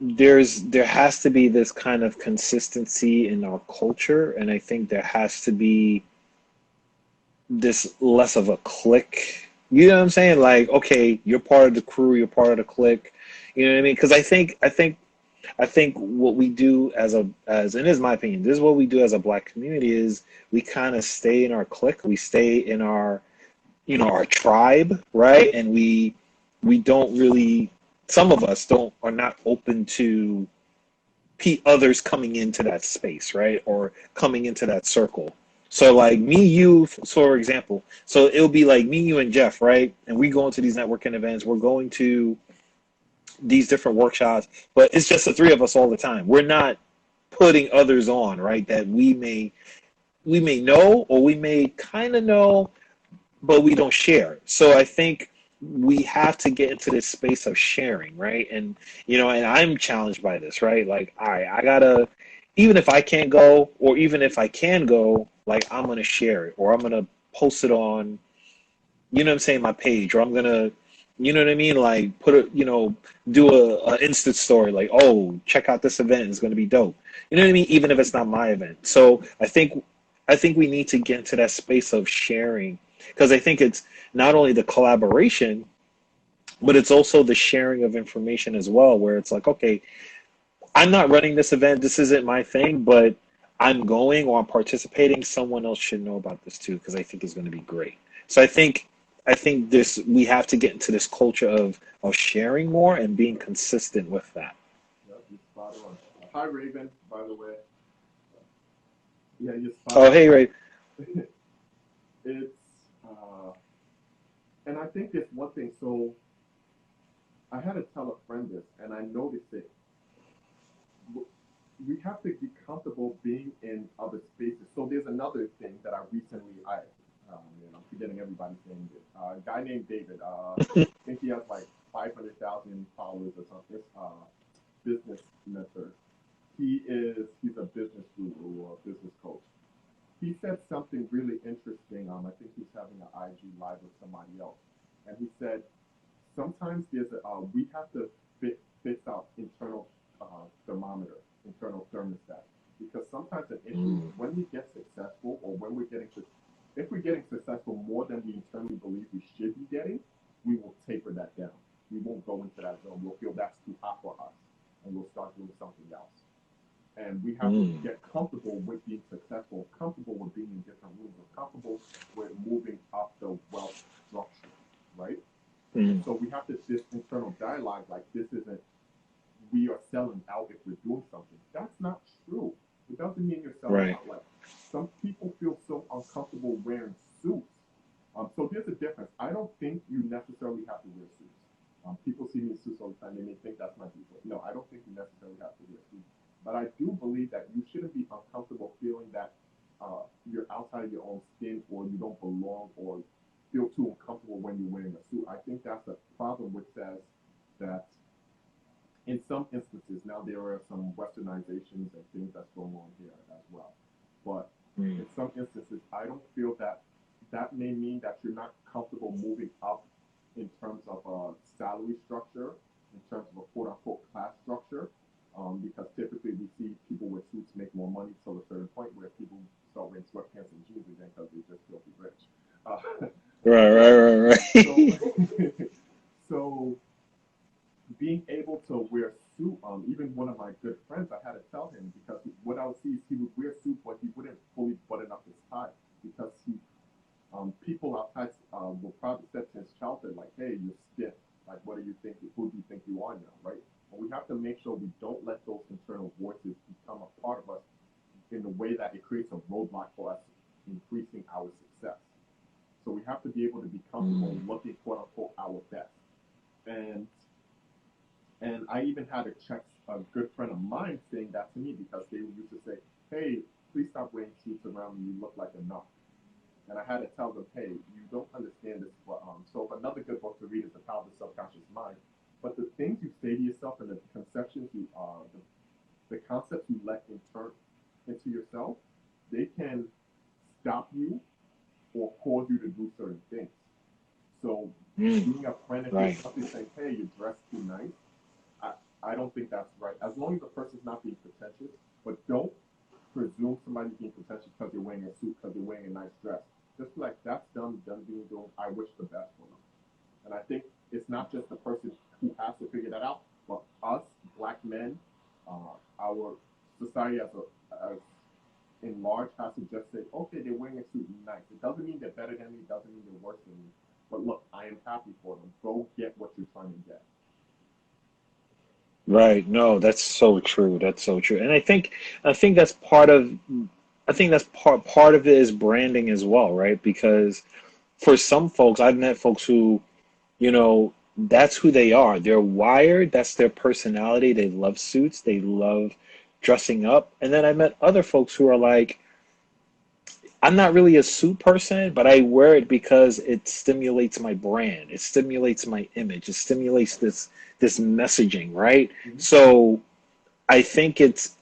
there has to be this kind of consistency in our culture, and I think there has to be this less of a clique. You know what I'm saying? Like, okay, you're part of the crew, you're part of the clique. You know what I mean? Because I think what we do and this is my opinion, this is what we do as a black community is we kind of stay in our clique, we stay in our our tribe, right? And we don't really, some of us don't are not open to others coming into that space, right? Or coming into that circle. So like me, you, for example, so it'll be like me, you, and Jeff, right? And we go into these networking events. We're going to these different workshops, but it's just the three of us all the time. We're not putting others on, right? That we may know or we may kind of know, but we don't share. So I think we have to get into this space of sharing, right? And and I'm challenged by this, right? Like, all right, I gotta, even if I can't go, or even if I can go, like I'm gonna share it, or I'm gonna post it on, what I'm saying, my page, or I'm gonna, what I mean, like put a, do a instant story, like, oh, check out this event, it's gonna be dope. You know what I mean? Even if it's not my event. So I think we need to get into that space of sharing because I think it's not only the collaboration, but it's also the sharing of information as well, where it's like, okay, I'm not running this event. This isn't my thing, but I'm going or I'm participating. Someone else should know about this too because I think it's going to be great. So I think this we have to get into this culture of sharing more and being consistent with that. Yep, you're spot on. Hi, Raven, by the way. Yeah, you're spot Oh, on. hey, Ray. It's, and I think it's one thing. So I had to tell a friend this, and I noticed it. We have to be comfortable being in other spaces. So there's another thing that man, I'm forgetting everybody's name. A guy named David. I think he has like 500,000 followers or something. Business mentor. He's a business guru or a business coach. He said something really interesting. I think he's having an IG live with somebody else, and he said sometimes we have to fix our internal thermometer, internal thermostat, because sometimes an issue is Mm, when we get successful or when we're getting if we're getting successful more than we internally believe we should be getting, we will taper that down. We won't go into that zone. We'll feel that's too hot for us, and we'll start doing something else. And we have to mm, get comfortable with being successful, comfortable with being in different rooms, or comfortable with moving up the wealth structure, right? And mm. so we have this internal dialogue like this isn't we are selling out if we're doing something. That's not true. It doesn't mean you're selling Right. out. Like some people feel so uncomfortable wearing suits. So there's a difference. I don't think you necessarily have to wear suits. People see me in suits all the time. They may think that's my people. No, I don't think you necessarily have to wear suits. But I do believe that you shouldn't be uncomfortable feeling that you're outside of your own skin or you don't belong or feel too uncomfortable when you're wearing a suit. I think that's a problem which says that in some instances, now there are some westernizations and things that's going on here as well. But Mm, in some instances, I don't feel that that may mean that you're not comfortable moving up in terms of a salary structure, in terms of a quote unquote class structure, because typically we see people with suits make more money till a certain point where people start wearing sweatpants and jeans again because they just feel too rich. Uh, right, right, so, right, so, right. so being able to wear suit, even one of my good friends, I had to tell him because what I would see is he would wear suit, but he wouldn't fully button up his tie because people outside will probably say to his childhood like, "Hey, you're stiff. Like, what do you think? Who do you think you are now?" Right? And we have to make sure we don't let those internal voices become a part of us in the way that it creates a roadblock for us increasing our success. So we have to be able to be comfortable Mm, looking quote unquote our best. And and I even had to check a good friend of mine saying that to me because they used to say, "Hey, please stop wearing suits around me. You look like a knock." And I had to tell them, "Hey, you don't understand this." So another good book to read is The Power of the Subconscious Mind. But the things you say to yourself and the conceptions the concepts you let into yourself, they can stop you or cause you to do certain things. So mm. being a friend, if you're Right. constantly saying, "Hey, you dress too nice," I, I don't think that's right. As long as the person's not being pretentious, but don't presume somebody's being pretentious because you're wearing a suit, because you're wearing a nice dress. Just be like, that's done being doing. I wish the best for them. And I think it's not just the person who has to figure that out, but us, black men, our society as in large has to just say, okay, they're wearing a suit, nice. It doesn't mean they're better than me, it doesn't mean they're worse than me. But look, I am happy for them. Go get what you're trying to get. Right. No, that's so true. That's so true. And I think that's part of it is branding as well, right? Because for some folks, I've met folks who, that's who they are. They're wired, that's their personality. They love suits, they love dressing up. And then I met other folks who are like, I'm not really a suit person, but I wear it because it stimulates my brand. It stimulates my image. It stimulates this messaging, right? Mm-hmm. So I think it's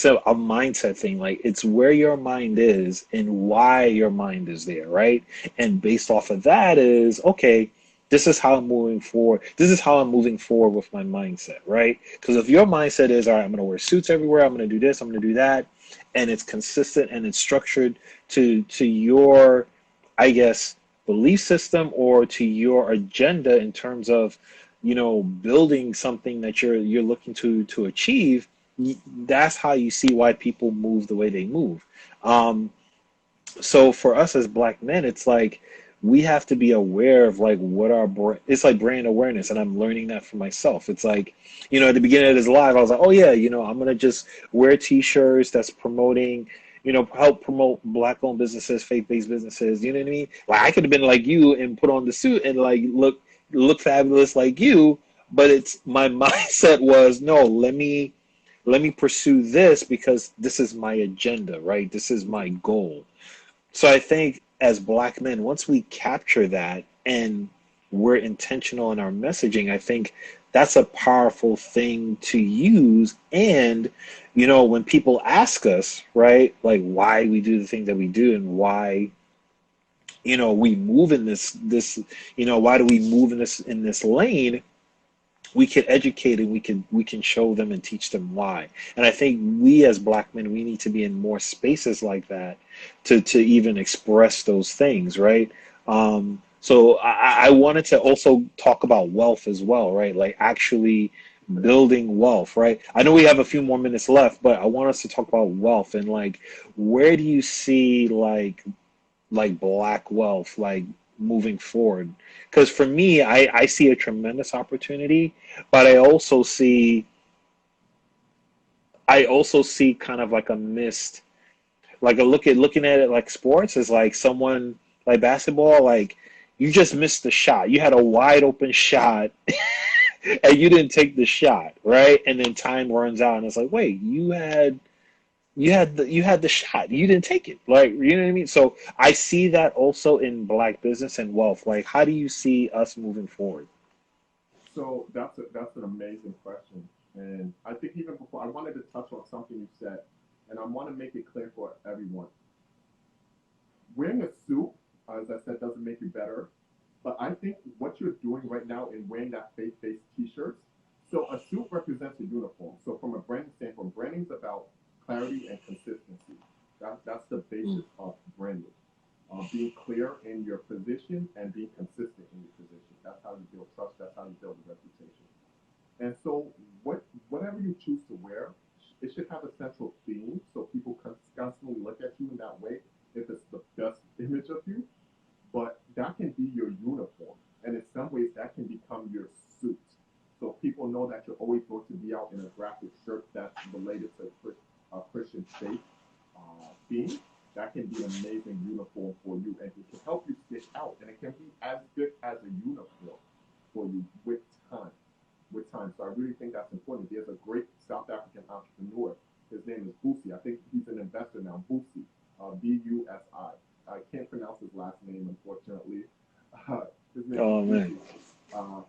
a mindset thing. Like it's where your mind is and why your mind is there, right? And based off of that is okay, this is how I'm moving forward. This is how I'm moving forward with my mindset, right? Because if your mindset is all right, I'm gonna wear suits everywhere, I'm gonna do this, I'm gonna do that, and it's consistent and it's structured to your, I guess, belief system or to your agenda in terms of, building something that you're looking to achieve, that's how you see why people move the way they move. Um, so for us as black men, it's like we have to be aware of like what our it's like brand awareness, and I'm learning that for myself. It's like, at the beginning of this live, I was like, oh yeah, I'm gonna just wear t-shirts that's promoting, help promote black owned businesses, faith-based businesses, you know what I mean? Like I could have been like you and put on the suit and like look fabulous like you, but it's my mindset was no, let me pursue this because this is my agenda, right? This is my goal. So I think as black men, once we capture that and we're intentional in our messaging, I think that's a powerful thing to use. And, when people ask us, right, like why we do the things that we do and why, we move in this, why do we move in this lane? We can educate and we can show them and teach them why. And I think we as black men, we need to be in more spaces like that to even express those things, right? So I wanted to also talk about wealth as well, right? Like actually building wealth, right? I know we have a few more minutes left, but I want us to talk about wealth and like where do you see like black wealth like moving forward, because for me I see a tremendous opportunity, but I also see kind of like a missed, like a looking at it like sports is like someone like basketball, like you just missed the shot, you had a wide open shot and you didn't take the shot, right? And then time runs out and it's like, wait, you had the shot. You didn't take it. Like, you know what I mean? So I see that also in black business and wealth. Like, how do you see us moving forward? So that's an amazing question, and I think even before I wanted to touch on something you said, and I want to make it clear for everyone. Wearing a suit, as I said, doesn't make you better, but I think what you're doing right now in wearing that faith-based T-shirts. So a suit represents a uniform. So from a branding standpoint, branding's about clarity and consistency. That's the Mm. basis of branding. Being clear in your position and being consistent in your position. That's how you build trust. That's how you build a reputation. And so, whatever you choose to wear, it should have a central theme, so people constantly look at you in that way. If it's the best image of you, but that can be your uniform, and in some ways, that can become your suit. So people know that you're always going to be out in a graphic shirt that's related to Christian faith theme. That can be an amazing uniform for you, and it can help you stick out, and it can be as good as a uniform for you with time. With time, so I really think that's important. There's a great South African entrepreneur. His name is Busi. I think he's an investor now. Busi, Busi. I can't pronounce his last name, unfortunately. Uh, his name is Oh man. Busi. Uh,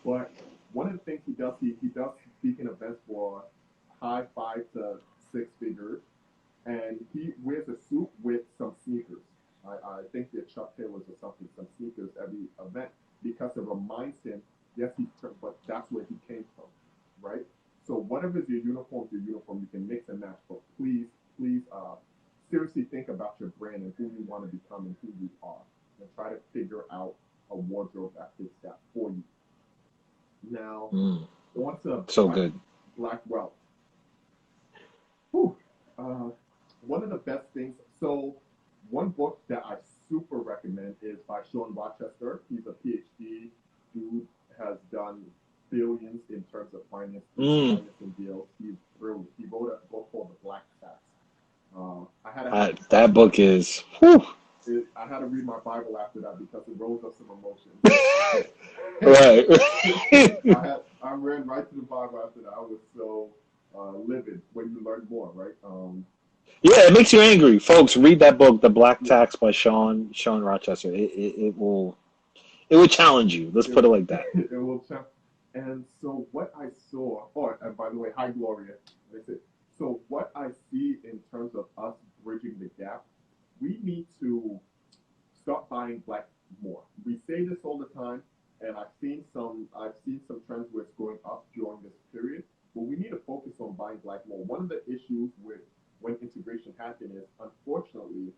but one of the things he does speaking events for high 5 to 6 figures, and he wears a suit with some sneakers. I think they're Chuck Taylors or something, some sneakers every event because it reminds him, yes, but that's where he came from, right? So whatever is your uniform, you can mix and match. But please, seriously think about your brand and who you want to become and who you are, and try to figure out a wardrobe that fits that for you. Now, Mm. on to So good. black wealth. Whew. Uh, One of the best things. So, one book that I super recommend is by Sean Rochester. He's a PhD dude, has done billions in terms of Mm. financing deals. He's brilliant. He wrote a book called The Black Tax. I had to have That book is, whew. I had to read my Bible after that because it rose up some emotions. Right. I ran right to the Bible after that. I was so livid when you learn more, right? Yeah, it makes you angry, folks. Read that book, The Black Tax by Sean Rochester. It will challenge you. Let's it put it will like that. it will check. And so what I saw, oh, and by the way, hi Gloria. That's it. So what I see in terms of us bridging the gap, we need to start buying black more. We say this all the time, and I've seen some trends where it's going up during this period, but we need to focus on buying black more. One of the issues with when integration happened is unfortunately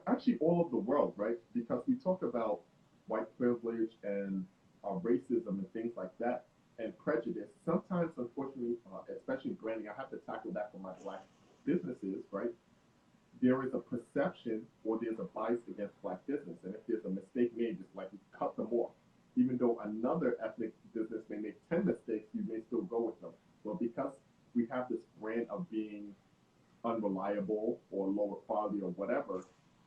actually all over the world, right? Because we talk about white privilege and racism and things like that, and prejudice. Sometimes, unfortunately, especially branding, I have to tackle that for my black businesses, right? There is a perception or there's a bias against black business, and if there's a mistake made, just like cut them off. Even though another ethnic business may make 10 mistakes, you may still go with them. Well, because we have this brand of being unreliable or lower quality or whatever,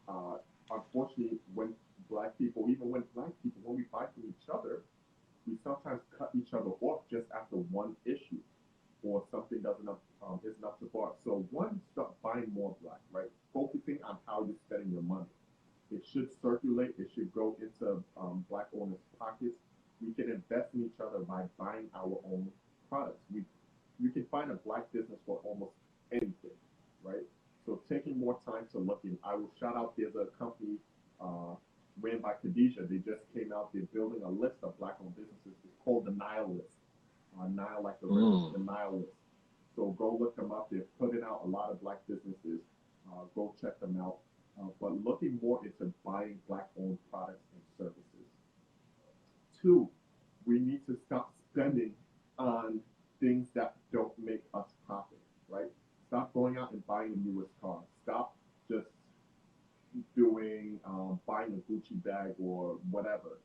uh, unfortunately, when black people, even when black people, when we buy from each other, we sometimes cut each other off just after one issue or something doesn't isn't up to par. So one, stop buying more black, right? Focusing on how you're spending your money. It should circulate. It should go into black owners' pockets. We can invest in each other by buying our own products. You can find a black business for almost anything, right? So taking more time to look in. I will shout out. There's a company uh, ran by Khadijah. They just came out. They're building a list of black-owned businesses. It's called the Nile List. Nile like the river, Mm. the Nile List. So go look them up. They're putting out a lot of black businesses. Go check them out. But looking more into buying black-owned products and services. Two, we need to stop spending on things that don't make us profit, right? Stop going out and buying the newest car. Stop just doing buying a Gucci bag or whatever.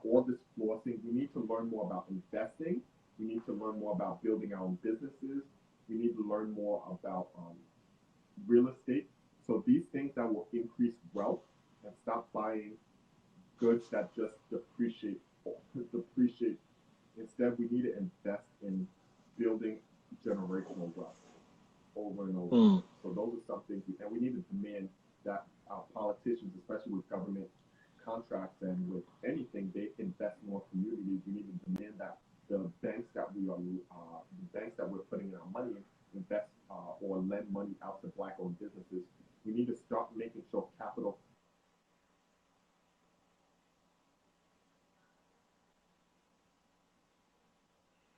All this flossing. We need to learn more about investing. We need to learn more about building our own businesses. We need to learn more about real estate. So these things that will increase wealth and stop buying goods that just depreciate. Instead, we need to invest in building generational wealth over and over Mm. again. So those are some things, and we need to demand that our politicians, especially with government contracts and with anything, they invest more communities. We need to demand that the banks that the banks that we're putting in our money in, invest or lend money out to black-owned businesses. We need to start making sure capital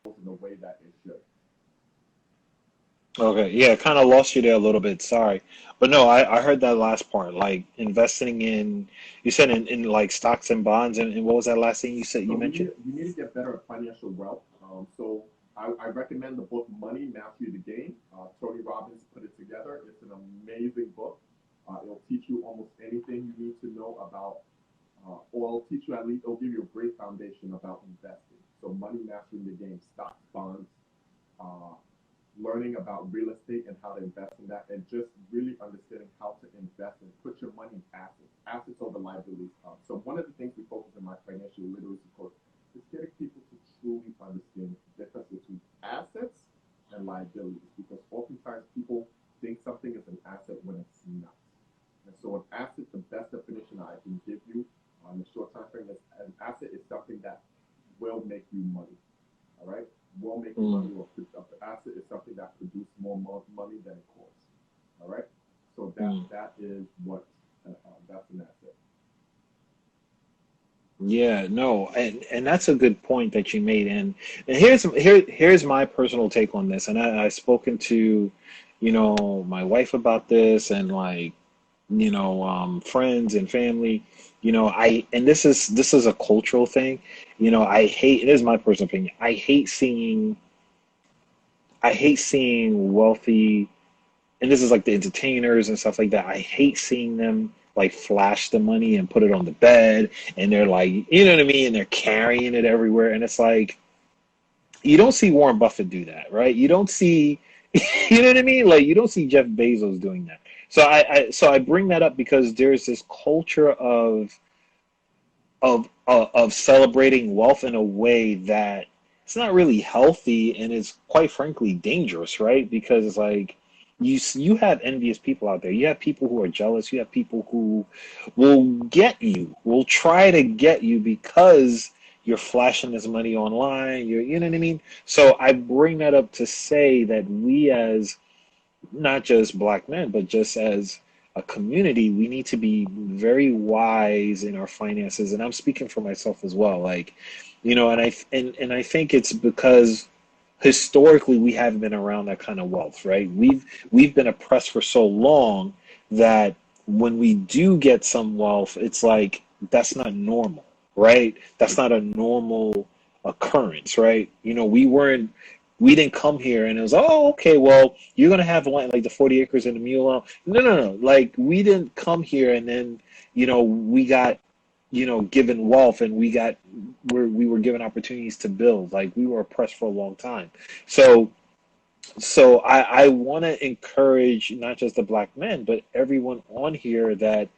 goes in the way that it should. Okay, yeah, kind of lost you there a little bit. Sorry, but no, I heard that last part, like investing in. You said in like stocks and bonds, and what was that last thing you said So you mentioned? we need to get better at financial wealth. So I recommend the book Money Mastery the Game. Tony Robbins put it together. It's an amazing book. It'll teach you almost anything you need to know about, or it'll teach you at least. It'll give you a great foundation about investing. So Money Mastering the Game, stocks, bonds, uh, learning about real estate and how to invest in that, and just really understanding how to invest and put your money in assets over liabilities. So one of the things we focus in my financial literacy course is getting people to truly understand the difference between assets and liabilities, because oftentimes people think something is an asset when it's not. And so an asset, the best definition I can give you on the short time frame is an asset is something that will make you money. All right, will make you Mm. money, or the asset is something that produces more money than it costs. All right, so Mm. that is what that's an asset. Yeah, no, and that's a good point that you made. And here's my personal take on this. And I've spoken to, my wife about this, and like, friends and family. And this is a cultural thing. I hate. It is my personal opinion. I hate seeing wealthy, and this is like the entertainers and stuff like that. I hate seeing them like flash the money and put it on the bed, and they're like, you know what I mean, and they're carrying it everywhere, and it's like you don't see Warren Buffett do that, right? You don't see, you know what I mean, like you don't see Jeff Bezos doing that. So I bring that up because there's this culture of celebrating wealth in a way that it's not really healthy, and it's quite frankly dangerous, right? Because it's like you have envious people out there. You have people who are jealous. You have people who will try to get you because you're flashing this money online. You know what I mean? So I bring that up to say that we, as not just black men, but just as a community, we need to be very wise in our finances. And I'm speaking for myself as well. Like, and I think it's because historically we haven't been around that kind of wealth, right? We've been oppressed for so long that when we do get some wealth, it's like that's not normal, right? That's not a normal occurrence, right? We didn't come here and it was, oh, okay, well, you're gonna have land like the 40 acres and the mule. No, no, no. Like we didn't come here and then, we got, given wealth and we were given opportunities to build. Like we were oppressed for a long time. So I want to encourage not just the black men, but everyone on here that,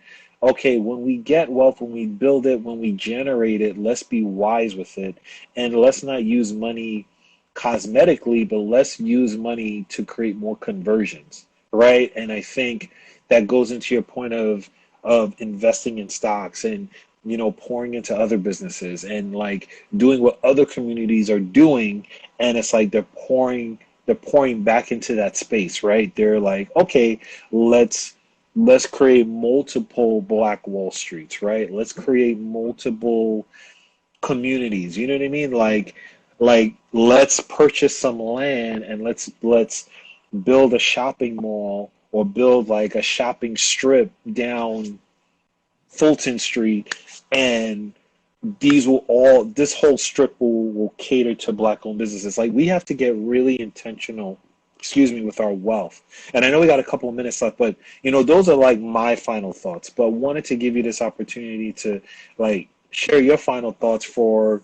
okay, when we get wealth, when we build it, when we generate it, let's be wise with it. And let's not use money cosmetically, but let's use money to create more conversions, right? And I think that goes into your point of investing in stocks and pouring into other businesses and like doing what other communities are doing, and it's like they're pouring back into that space, right? They're like, okay, let's create multiple Black Wall Streets, right? Let's create multiple communities. You know what I mean? Like let's purchase some land and let's build a shopping mall or build like a shopping strip down Fulton Street, and this whole strip will cater to black owned businesses. Like we have to get really intentional, excuse me, with our wealth. And I know we got a couple of minutes left, but those are like my final thoughts. But wanted to give you this opportunity to like share your final thoughts for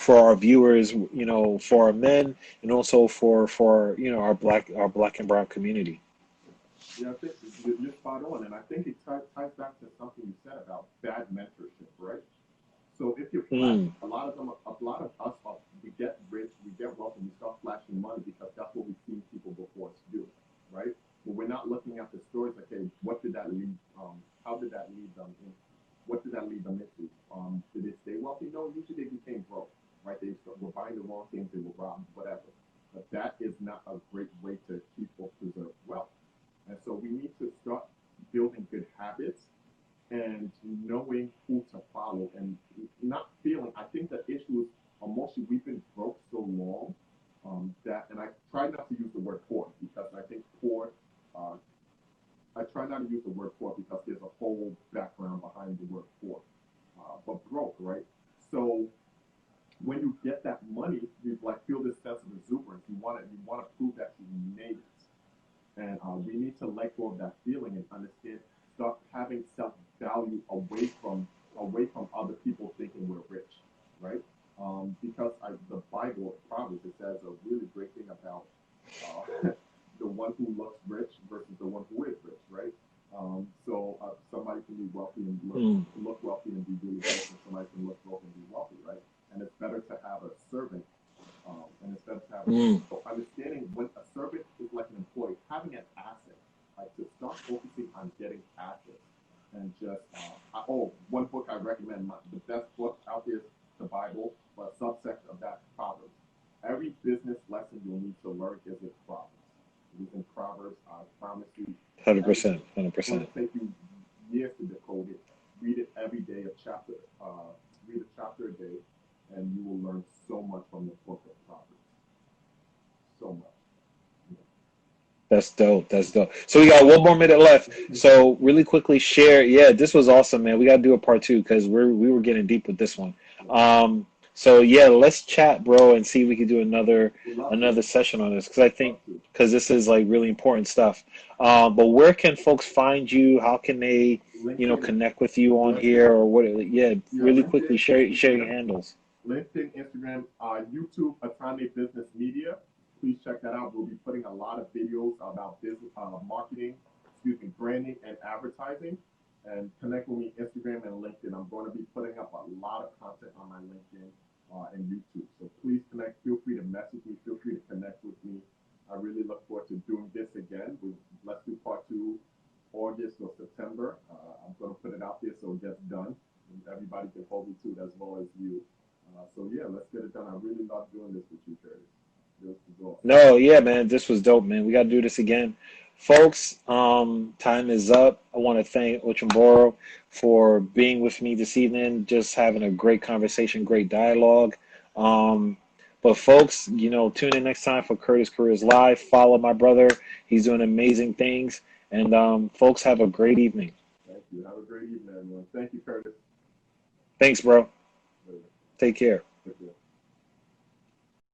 our viewers, for our men, and also for our black and brown community. Yeah, I think you're spot on, and I think it ties back to something you said about bad mentorship, right? So if you're flashing, Mm, a lot of us, we get rich, we get wealth, and we start flashing money because that's what we've seen people before us do, right? But we're not looking at the stories. Like, hey, what did that lead? How did that lead them? What did that lead them into? Did they stay wealthy? No, usually they became broke, right? Were buying the wrong things, they were robbed, whatever. But that is not a great way to keep or preserve wealth. And so we need to start building good habits and knowing who to follow and not feeling. I think the issue is mostly we've been broke so long that, and I try not to use the word poor because I think poor, uh, I try not to use the word poor because there's a whole background behind the word poor, but broke, right? So when you get that money, you like feel this sense of exuberance. You want to prove that you made it. And we need to let go of that feeling and understand, start having self value away from other people thinking we're rich, right? Because the Bible, Proverbs, it says a really great thing about the one who looks rich versus the one who is rich, right? So somebody can be wealthy and mm, look wealthy and be really broke, and somebody can look broke and be wealthy, right? And it's better to have a servant and instead of having mm. so understanding when a servant is like an employee, having an asset, like to start focusing on getting assets and just one book I recommend, the best book out there is the Bible, but a subsection of that Proverbs. Every business lesson you'll need to learn is in Proverbs. It is in Proverbs. I promise you, every 100%, it's going 100%. to take you years to decode it. Read it every day, read a chapter a day, and you will learn so much from the book of Proverbs. So much. Yeah. That's dope. That's dope. So we got one more minute left. So really quickly share. Yeah, this was awesome, man. We got to do a part two because we were getting deep with this one. Yeah. So yeah, let's chat, bro, and see if we can do another Would love to. another session on this because I think Love to. because this is like really important stuff. But where can folks find you? How can they, LinkedIn, connect with you on LinkedIn, here or what? Yeah, yeah, really quickly LinkedIn, share your Instagram, handles. YouTube, Ataande Business Media. Please check that out. We'll be putting a lot of videos about business, marketing, branding and advertising. And connect with me Instagram and LinkedIn. I'm going to be putting up a lot of content on my LinkedIn and YouTube. So please connect. Feel free to message me. Feel free to connect with me. I really look forward to doing this again. Let's do part two, August or September. I'm going to put it out there so it gets done. And everybody can hold me to it as well as you. So yeah, let's get it done. I really love doing this with you, Curtis. This is awesome. No, yeah, man, this was dope, man. We got to do this again. Folks, time is up. I want to thank Ochumboro for being with me this evening, just having a great conversation, great dialogue. Um, But folks, you know, tune in next time for Curtis Careers Live. Follow my brother. He's doing amazing things. And folks, have a great evening. Thank you. Have a great evening, everyone. Thank you, Curtis. Thanks, bro. Later. Take care. Take care.